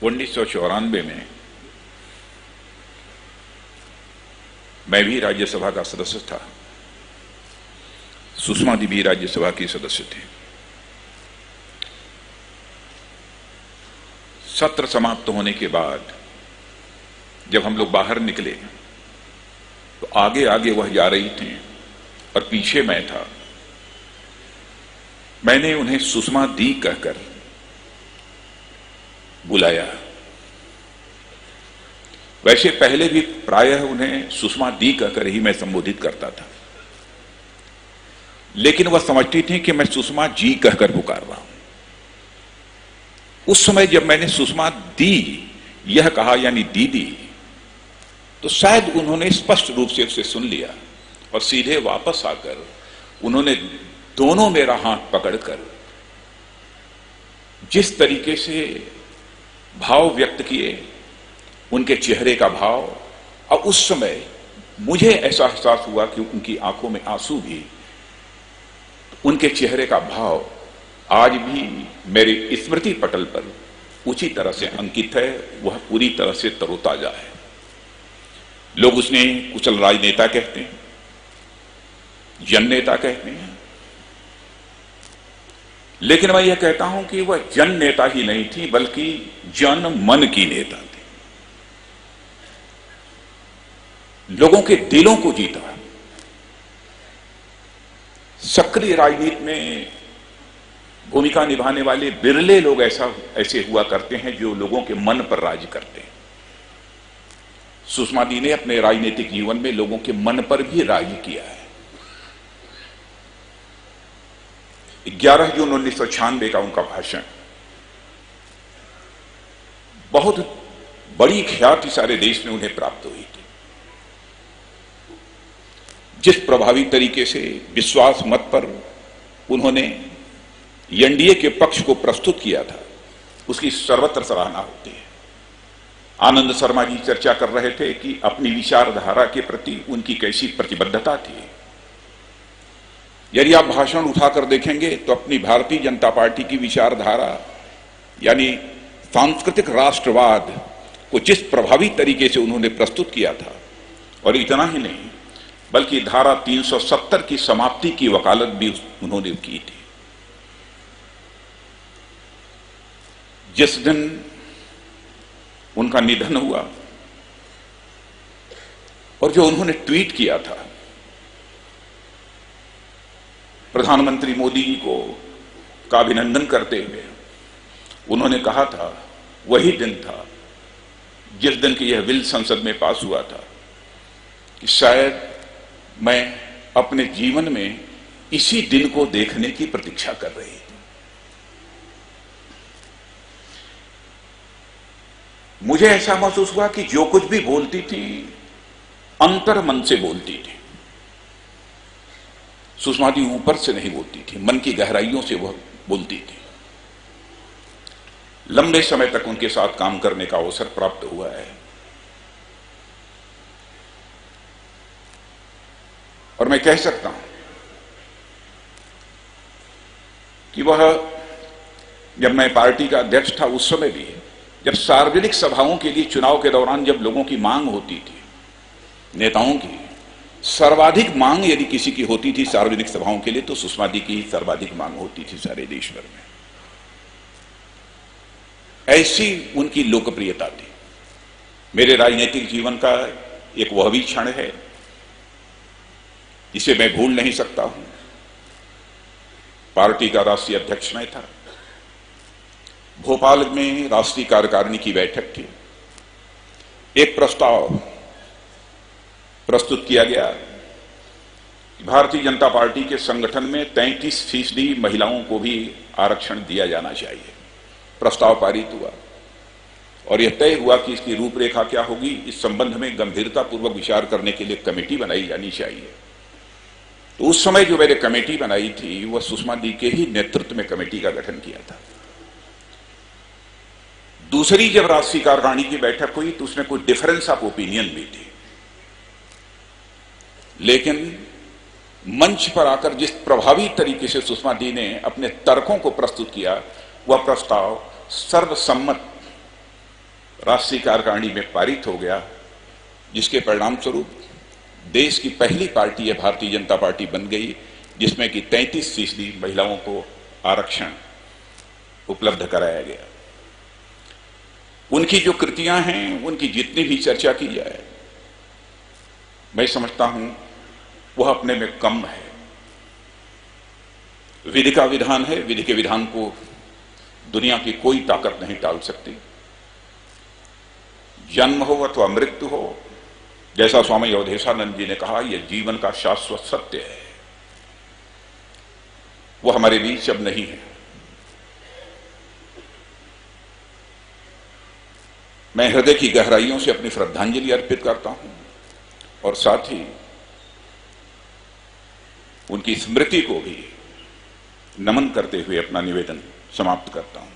1994 में मैं भी राज्यसभा का सदस्य था। सुषमा जी भी राज्यसभा की सदस्य थे। सत्र समाप्त होने के बाद जब हम लोग बाहर निकले तो आगे आगे वह जा रही थी और पीछे मैं था। मैंने उन्हें सुषमा दी कहकर बुलाया। वैसे पहले भी प्रायः उन्हें सुषमा दी कहकर ही मैं संबोधित करता था, लेकिन वह समझती थी कि मैं सुषमा जी कहकर पुकार रहा हूं। उस समय जब मैंने सुषमा दी यह कहा, यानी दीदी, तो शायद उन्होंने स्पष्ट रूप से उसे सुन लिया और सीधे वापस आकर उन्होंने दोनों मेरा हाथ पकड़कर जिस तरीके से भाव व्यक्त किए, उनके चेहरे का भाव, और उस समय मुझे ऐसा एहसास हुआ कि उनकी आंखों में आंसू भी, उनके चेहरे का भाव आज भी मेरे स्मृति पटल पर उसी तरह से अंकित है। वह पूरी तरह से तरोताजा है। लोग उसने कुशल राजनेता कहते हैं, जन नेता कहते हैं, लेकिन मैं यह कहता हूं कि वह जन नेता ही नहीं थी, बल्कि जन मन की नेता थी। लोगों के दिलों को जीता। सक्रिय राजनीति में भूमिका निभाने वाले बिरले लोग ऐसे हुआ करते हैं जो लोगों के मन पर राज करते हैं। सुषमा दी ने अपने राजनीतिक जीवन में लोगों के मन पर भी राज किया है। 11 जून 1996 का उनका भाषण बहुत बड़ी ख्याति सारे देश में उन्हें प्राप्त हुई थी। जिस प्रभावी तरीके से विश्वास मत पर उन्होंने एनडीए के पक्ष को प्रस्तुत किया था, उसकी सर्वत्र सराहना होती है। आनंद शर्मा जी चर्चा कर रहे थे कि अपनी विचारधारा के प्रति उनकी कैसी प्रतिबद्धता थी। यदि आप भाषण उठाकर देखेंगे तो अपनी भारतीय जनता पार्टी की विचारधारा यानी सांस्कृतिक राष्ट्रवाद को जिस प्रभावी तरीके से उन्होंने प्रस्तुत किया था, और इतना ही नहीं बल्कि धारा 370 की समाप्ति की वकालत भी उन्होंने की थी। जिस दिन उनका निधन हुआ और जो उन्होंने ट्वीट किया था, प्रधानमंत्री मोदी जी को का अभिनंदन करते हुए उन्होंने कहा था, वही दिन था जिस दिन की यह बिल संसद में पास हुआ था कि शायद मैं अपने जीवन में इसी दिन को देखने की प्रतीक्षा कर रही थी। मुझे ऐसा महसूस हुआ कि जो कुछ भी बोलती थी अंतर मन से बोलती थी। सुषमा जी ऊपर से नहीं बोलती थी, मन की गहराइयों से वह बोलती थी। लंबे समय तक उनके साथ काम करने का अवसर प्राप्त हुआ है और मैं कह सकता हूं कि वह, जब मैं पार्टी का अध्यक्ष था उस समय भी, जब सार्वजनिक सभाओं के लिए चुनाव के दौरान जब लोगों की मांग होती थी, नेताओं की सर्वाधिक मांग यदि किसी की होती थी सार्वजनिक सभाओं के लिए, तो सुषमा जी की सर्वाधिक मांग होती थी सारे देश भर में। ऐसी उनकी लोकप्रियता थी। मेरे राजनीतिक जीवन का एक वह भी क्षण है जिसे मैं भूल नहीं सकता हूं। पार्टी का राष्ट्रीय अध्यक्ष मैं था। भोपाल में राष्ट्रीय कार्यकारिणी की बैठक थी। एक प्रस्ताव प्रस्तुत किया गया कि भारतीय जनता पार्टी के संगठन में 33% महिलाओं को भी आरक्षण दिया जाना चाहिए। प्रस्ताव पारित हुआ और यह तय हुआ कि इसकी रूपरेखा क्या होगी, इस संबंध में गंभीरतापूर्वक विचार करने के लिए कमेटी बनाई जानी चाहिए। तो उस समय जो मैंने कमेटी बनाई थी वह सुषमा जी के ही नेतृत्व में कमेटी का गठन किया था। दूसरी जब राष्ट्रीय कार्यकारिणी की बैठक हुई तो उसमें कुछ डिफरेंस ऑफ ओपिनियन भी थी, लेकिन मंच पर आकर जिस प्रभावी तरीके से सुषमा जी ने अपने तर्कों को प्रस्तुत किया, वह प्रस्ताव सर्वसम्मत राष्ट्रीय कार्यकारिणी में पारित हो गया, जिसके परिणाम स्वरूप देश की पहली पार्टी है भारतीय जनता पार्टी बन गई, जिसमें कि 33% महिलाओं को आरक्षण उपलब्ध कराया गया। उनकी जो कृतियां हैं, उनकी जितनी भी चर्चा की जाए, मैं समझता हूं वह अपने में कम है। विधि का विधान है, विधि के विधान को दुनिया की कोई ताकत नहीं टाल सकती। जन्म हो अथवा मृत्यु हो, जैसा स्वामी अवधेशानंद जी ने कहा, यह जीवन का शाश्वत सत्य है, वो हमारे बीच अब नहीं है। मैं हृदय की गहराइयों से अपनी श्रद्धांजलि अर्पित करता हूं और साथ ही उनकी स्मृति को भी नमन करते हुए अपना निवेदन समाप्त करता हूं।